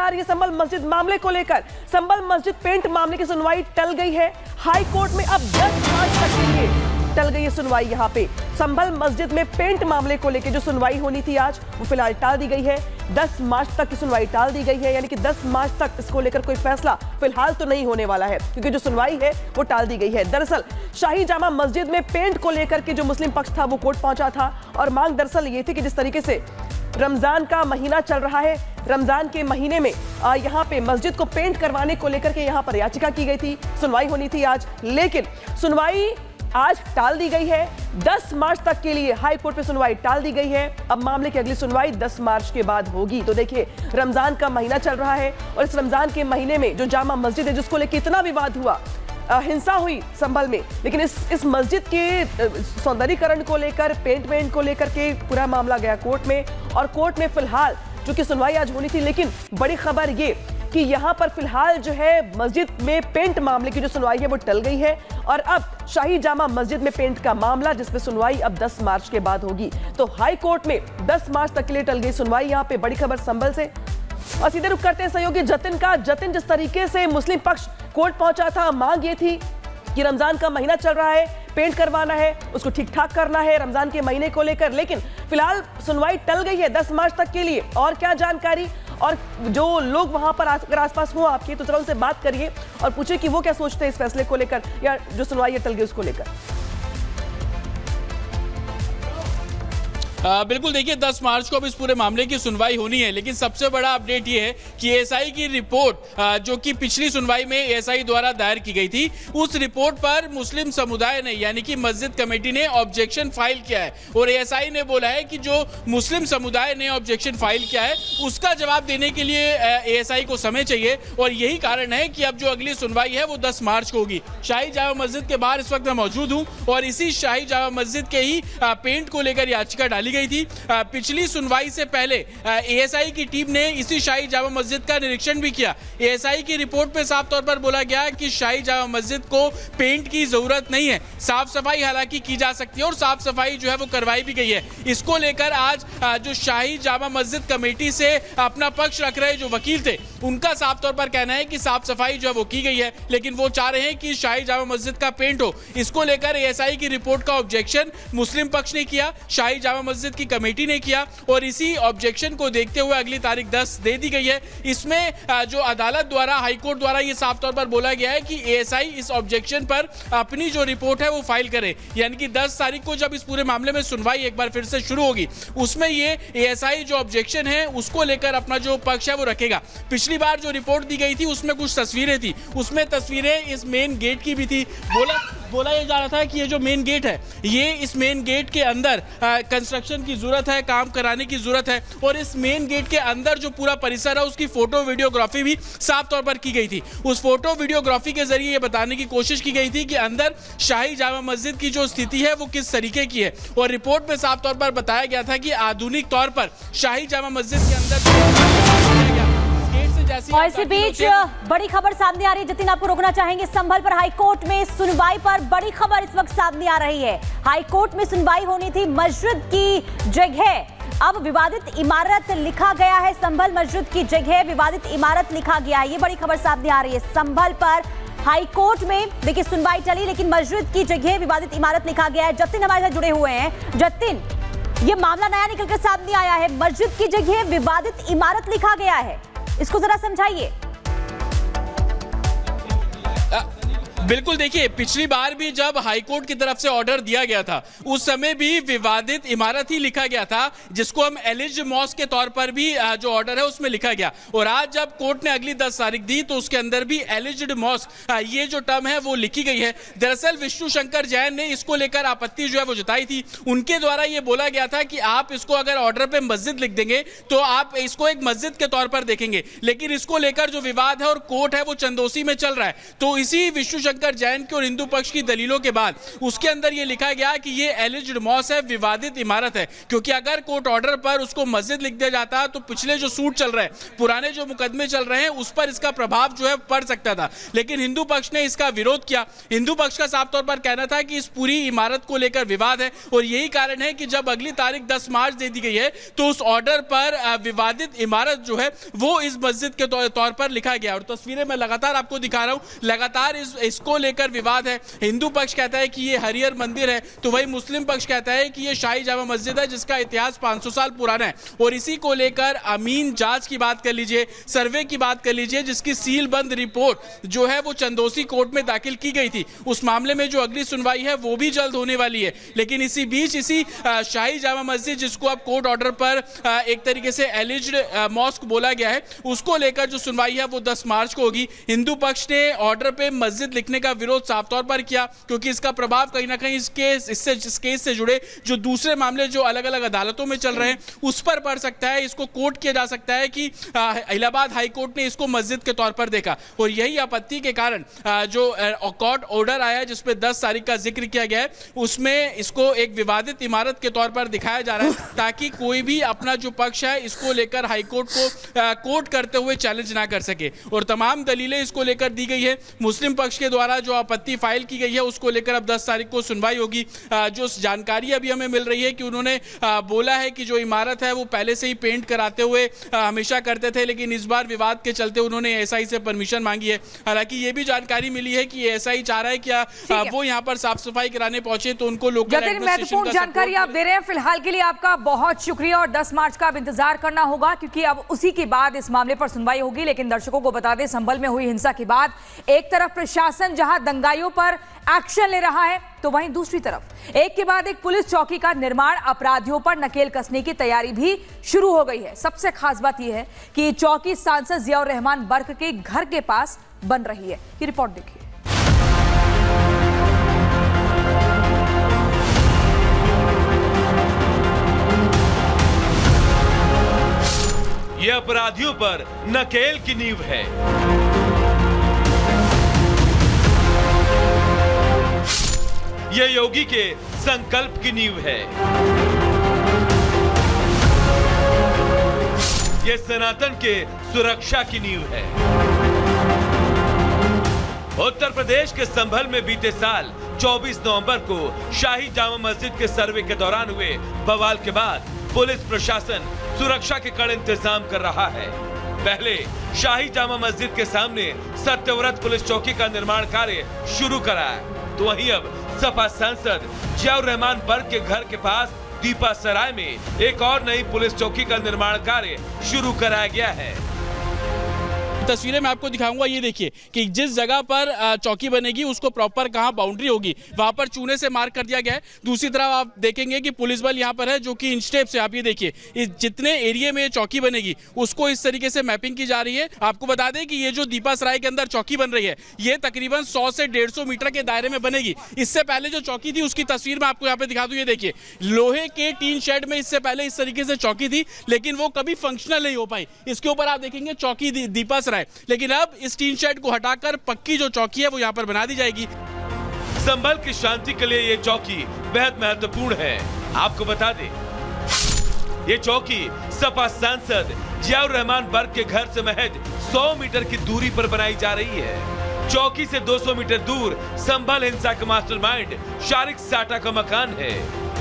आ रही है संभल मस्जिद मामले को लेकर। संभल मस्जिद पेंट मामले की सुनवाई टल गई है। हाई कोर्ट में अब 10 मार्च तक के लिए टल गई है सुनवाई। यहाँ पे संभल मस्जिद में पेंट मामले को लेकर जो सुनवाई होनी थी आज, वो फिलहाल टाल दी गई है। 10 मार्च तक की सुनवाई टाल दी गई है, यानी कि 10 मार्च तक इसको लेकर कोई फैसला फिलहाल तो नहीं होने वाला है, क्योंकि जो सुनवाई है वो टाल दी गई है। दरअसल शाही जामा मस्जिद में पेंट को लेकर के जो मुस्लिम पक्ष था वो कोर्ट पहुंचा था और मांग दरअसल ये थी कि जिस तरीके से रमजान का महीना चल रहा है, रमजान के महीने में यहाँ पे मस्जिद को पेंट करवाने को लेकर के यहाँ पर याचिका की गई थी, सुनवाई होनी थी आज, लेकिन सुनवाई आज टाल दी गई है। 10 मार्च तक के लिए हाई कोर्ट में सुनवाई टाल दी गई है। अब मामले की अगली सुनवाई 10 मार्च के बाद होगी। तो देखिए, रमजान का महीना चल रहा है और इस रमजान के महीने में जो जामा मस्जिद है जिसको लेकर इतना विवाद हुआ, हिंसा हुई संभल में, लेकिन इस मस्जिद के सौंदर्यीकरण को लेकर, पेंट को लेकर के पूरा मामला गया कोर्ट में और कोर्ट में फिलहाल चूंकि सुनवाई आज होनी थी, लेकिन बड़ी खबर ये कि यहां पर फिलहाल जो है मस्जिद में पेंट मामले की जो सुनवाई है वो टल गई है और अब शाही जामा मस्जिद में पेंट का मामला जिसमें सुनवाई अब 10 मार्च के बाद होगी। तो हाई कोर्ट में 10 मार्च तक के लिए टल गई सुनवाई। यहां पे बड़ी खबर संभल से और सीधे रुख करते हैं सहयोगी जतिन का। जतिन, जिस तरीके से मुस्लिम पक्ष कोर्ट पहुंचा था, मांग ये थी कि रमजान का महीना चल रहा है, पेंट करवाना है, उसको ठीक ठाक करना है रमजान के महीने को लेकर, लेकिन फिलहाल सुनवाई टल गई है 10 मार्च तक के लिए। और क्या जानकारी और जो लोग वहां पर अगर आसपास हो आपके, तो जरा उनसे बात करिए और पूछिए कि वो क्या सोचते हैं इस फैसले को लेकर या जो सुनवाई टल गई उसको लेकर। बिल्कुल, देखिए 10 मार्च को अब इस पूरे मामले की सुनवाई होनी है, लेकिन सबसे बड़ा अपडेट ये है कि एएसआई की रिपोर्ट जो कि पिछली सुनवाई में एएसआई द्वारा दायर की गई थी, उस रिपोर्ट पर मुस्लिम समुदाय ने यानी कि मस्जिद कमेटी ने ऑब्जेक्शन फाइल किया है और एएसआई ने बोला है कि जो मुस्लिम समुदाय ने ऑब्जेक्शन फाइल किया है उसका जवाब देने के लिए एएसआई को समय चाहिए और यही कारण है कि अब जो अगली सुनवाई है वो 10 मार्च को होगी। शाही जामा मस्जिद के बाहर इस वक्त मैं मौजूद हूँ और इसी शाही जामा मस्जिद के ही पेंट को लेकर याचिका डाली गई थी। पिछली सुनवाई से पहले एएसआई की टीम ने इसी शाही जामा मस्जिद का निरीक्षण भी किया। एएसआई की रिपोर्ट में साफ तौर पर बोला गया कि शाही जामा मस्जिद को पेंट की जरूरत नहीं है, साफ सफाई हालांकि की जा सकती है और साफ सफाई जो है वो करवाई भी गई है। इसको लेकर आज जो शाही जामा मस्जिद कमेटी से अपना पक्ष रख रहे जो वकील थे, उनका साफ तौर पर कहना है कि साफ सफाई जो है वो की गई है, लेकिन वो चाह रहे हैं कि शाही जामा मस्जिद का पेंट हो। इसको लेकर एएसआई की रिपोर्ट का ऑब्जेक्शन मुस्लिम पक्ष ने किया, शाही जामा मस्जिद की कमेटी ने किया और इसी ऑब्जेक्शन को देखते हुए अगली तारीख 10 दे दी गई है। इसमें जो अदालत द्वारा, हाई कोर्ट द्वारा ये साफ तौर पर बोला गया है कि एएसआई इस ऑब्जेक्शन पर अपनी जो रिपोर्ट है वो फाइल करे, यानी कि 10 तारीख को जब इस पूरे मामले में सुनवाई एक बार फिर से शुरू होगी, उसमें ये एएसआई जो ऑब्जेक्शन है उसको लेकर अपना जो पक्ष है वो रखेगा। पिछली बार जो रिपोर्ट दी गई थी उसमें कुछ तस्वीरें थी, उसमें तस्वीरें इस मेन गेट की भी थी। बोला ये जा रहा था कि ये जो मेन गेट है, ये इस मेन गेट के अंदर कंस्ट्रक्शन की जरूरत है, काम कराने की जरूरत है और इस मेन गेट के अंदर जो पूरा परिसर है उसकी फोटो वीडियोग्राफी भी साफ तौर पर की गई थी। उस फोटो वीडियोग्राफी के जरिए ये बताने की कोशिश की गई थी कि अंदर शाही जामा मस्जिद की जो स्थिति है वो किस तरीके की है और रिपोर्ट में साफ तौर पर बताया गया था कि आधुनिक तौर पर शाही जामा मस्जिद के अंदर और इसी बीच बड़ी खबर सामने आ रही है। जतिन, आपको रोकना चाहेंगे, संभल पर हाईकोर्ट में सुनवाई पर बड़ी खबर इस वक्त सामने आ रही है। हाईकोर्ट में सुनवाई होनी थी, मस्जिद की जगह अब विवादित इमारत लिखा गया है। संभल मस्जिद की जगह विवादित इमारत लिखा गया है, ये बड़ी खबर सामने आ रही है। संभल पर हाईकोर्ट में देखिए सुनवाई चली, लेकिन मस्जिद की जगह विवादित इमारत लिखा गया है। जतिन हमारे साथ जुड़े हुए हैं। जतिन, ये मामला नया निकलकर सामने आया है, मस्जिद की जगह विवादित इमारत लिखा गया है, इसको जरा समझाइए। बिल्कुल, देखिए पिछली बार भी जब हाईकोर्ट की तरफ से ऑर्डर दिया गया था उस समय भी विवादित इमारत ही लिखा गया था, जिसको हम एलिज्ड मॉस्क के तौर पर भी जो ऑर्डर है उसमें लिखा गया। और आज जब कोर्ट ने अगली 10 तारीख दी तो उसके अंदर भी एलिज्ड मॉस्क ये जो टर्म है वो लिखी गई है। दरअसल विष्णु शंकर जैन ने इसको लेकर आपत्ति जो है वो जताई थी। उनके द्वारा ये बोला गया था कि आप इसको अगर ऑर्डर पे मस्जिद लिख देंगे तो आप इसको एक मस्जिद के तौर पर देखेंगे, लेकिन इसको लेकर जो विवाद है और कोर्ट है वो चंदोसी में चल रहा है। तो इसी विष्णु शिवशंकर जैन की और हिंदू पक्ष की दलीलों के बाद उसके अंदर ये लिखा गया कि ये एलिज्ड मॉस है, विवादित इमारत है, क्योंकि अगर कोर्ट ऑर्डर पर उसको मस्जिद लिख दिया जाता तो पिछले जो सूट चल रहे हैं, पुराने जो मुकदमे चल रहे हैं, उस पर इसका प्रभाव जो है पड़ सकता था। लेकिन हिंदू पक्ष ने इसका विरोध किया। हिंदू पक्ष का साफ तौर पर कहना था कि इस पूरी इमारत को लेकर विवाद है और यही कारण है कि जब अगली तारीख 10 मार्च दे दी गई है तो उस ऑर्डर पर विवादित इमारत जो है वो इस मस्जिद के तौर पर लिखा गया। और तस्वीरें मैं लगातार आपको दिखा रहा हूं, लगातार इसको लेकर विवाद है। हिंदू पक्ष कहता है कि ये हरिहर मंदिर है, तो वही मुस्लिम पक्ष कहता है कि ये शाही जामा मस्जिद है जिसका इतिहास 500 साल पुराना है। और इसी को लेकर अमीन जांच की बात कर लीजिए, सर्वे की बात कर लीजिए, जिसकी सील बंद रिपोर्ट जो है वो चंदोसी कोर्ट में दाखिल की गई थी। उस मामले में जो अगली सुनवाई है वो भी जल्द होने वाली है। लेकिन इसी बीच इसी शाही जामा मस्जिद, जिसको अब कोर्ट ऑर्डर पर एक तरीके से एलिज्ड मॉस्क बोला गया है, उसको लेकर जो सुनवाई है वो 10 मार्च को होगी। हिंदू पक्ष ने ऑर्डर पे मस्जिद लिखने का विरोध साफ तौर पर किया, क्योंकि इसका प्रभाव कहीं ना कहीं इस केस से जुड़े जो दूसरे मामले जो अलग अलग अदालतों में चल रहे हैं उस पर पड़ सकता है। इसको कोर्ट किया जा सकता है कि इलाहाबाद हाई कोर्ट ने इसको मस्जिद के तौर पर देखा और यही आपत्ति के कारण जो कोर्ट ऑर्डर आया है जिसपे 10 तारीख का जिक्र किया गया है, उसमें इसको एक विवादित इमारत के तौर पर दिखाया जा रहा है ताकि कोई भी अपना जो पक्ष है इसको लेकर हाई कोर्ट को कोर्ट करते हुए चैलेंज ना कर सके। और तमाम दलीलें इसको लेकर दी गई है। मुस्लिम पक्ष के द्वारा जो आपत्ति फाइल की गई है उसको लेकर अब 10 तारीख को सुनवाई होगी। जो जानकारी अभी हमें मिल रही है कि उन्होंने बोला है कि जो इमारत है वो पहले से ही पेंट कराते हुए हमेशा करते थे, लेकिन इस बार विवाद के चलते उन्होंने एएसआई से परमिशन मांगी है। हालांकि ये भी जानकारी मिली है कि एएसआई चाह रहा है कि वो यहाँ पर साफ सफाई कराने पहुंचे तो उनको लोकल महत्वपूर्ण जानकारी आप दे रहे हैं। फिलहाल के लिए आपका बहुत शुक्रिया और 10 मार्च का अब इंतजार करना होगा, क्योंकि अब उसी के बाद इस मामले पर सुनवाई होगी। लेकिन दर्शकों को बता दें, संभल में हुई हिंसा के बाद एक तरफ प्रशासन जहां दंगाइयों पर एक्शन ले रहा है, तो वहीं दूसरी तरफ एक के बाद एक पुलिस चौकी का निर्माण, अपराधियों पर नकेल कसने की तैयारी भी शुरू हो गई है। सबसे खास बात यह है कि ये चौकी सांसद जियाउर रहमान बर्क के घर के पास बन रही है। ये रिपोर्ट देखिए। ये अपराधियों पर नकेल की नींव है। ये योगी के संकल्प की नींव है। ये सनातन के सुरक्षा की नींव है। उत्तर प्रदेश के संभल में बीते साल 24 नवंबर को शाही जामा मस्जिद के सर्वे के दौरान हुए बवाल के बाद पुलिस प्रशासन सुरक्षा के कड़े इंतजाम कर रहा है। पहले शाही जामा मस्जिद के सामने सत्यव्रत पुलिस चौकी का निर्माण कार्य शुरू कराया, तो वहीं अब सपा सांसद जियाउर रहमान बर्क के घर के पास दीपा सराय में एक और नई पुलिस चौकी का निर्माण कार्य शुरू कराया गया है। तस्वीरें मैं आपको दिखाऊंगा। ये देखिए कि जिस जगह पर चौकी बनेगी उसको प्रॉपर कहां बाउंड्री होगी वहां पर चूने से मार्क कर दिया गया है। दूसरी तरफ आप देखेंगे कि पुलिस बल यहां पर है जो कि इंच टेप से, आप ये देखिए इस जितने एरिया में चौकी बनेगी उसको इस तरीके से मैपिंग की जा रही है। आपको बता दें कि ये जो दीपा सराय के अंदर चौकी बन रही है ये तकरीबन 100 से 150 मीटर के दायरे में बनेगी। इससे पहले जो चौकी थी उसकी तस्वीर मैं आपको यहाँ पे दिखा दूं। ये देखिए लोहे के टीन शेड में इससे पहले इस तरीके से चौकी थी, लेकिन वो कभी फंक्शनल नहीं हो पाई। इसके ऊपर आप देखेंगे चौकी दीपा सराय, लेकिन अब इस टीन शेड को हटाकर पक्की जो चौकी है वो यहाँ पर बना दी जाएगी। संभल की शांति के लिए ये चौकी बेहद महत्वपूर्ण है। आपको बता दें, ये चौकी सपा सांसद जियाउर रहमान बर्क के घर से महज 100 मीटर की दूरी पर बनाई जा रही है। चौकी से 200 मीटर दूर संभल हिंसा का मास्टरमाइंड शारिक साटा का मकान है।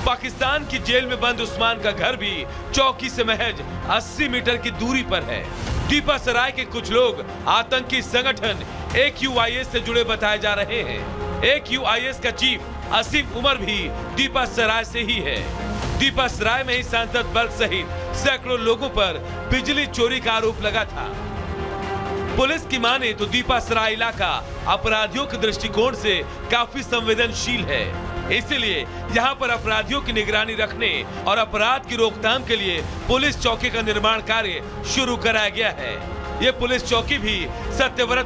पाकिस्तान की जेल में बंद उस्मान का घर भी चौकी से महज 80 मीटर की दूरी पर है। दीपा सराय के कुछ लोग आतंकी संगठन AQIS से जुड़े बताए जा रहे हैं। AQIS का चीफ आसिफ उमर भी दीपा सराय से ही है। दीपा सराय में ही सांसद बर्क सहित सैकड़ों लोगों पर बिजली चोरी का आरोप लगा था। पुलिस की माने तो दीपा सराय इलाका अपराधियों के दृष्टिकोण से काफी संवेदनशील है, इसलिए यहाँ पर अपराधियों की निगरानी रखने और अपराध की रोकथाम के लिए पुलिस चौकी का निर्माण कार्य शुरू कराया गया है। ये पुलिस चौकी भी सत्यव्रत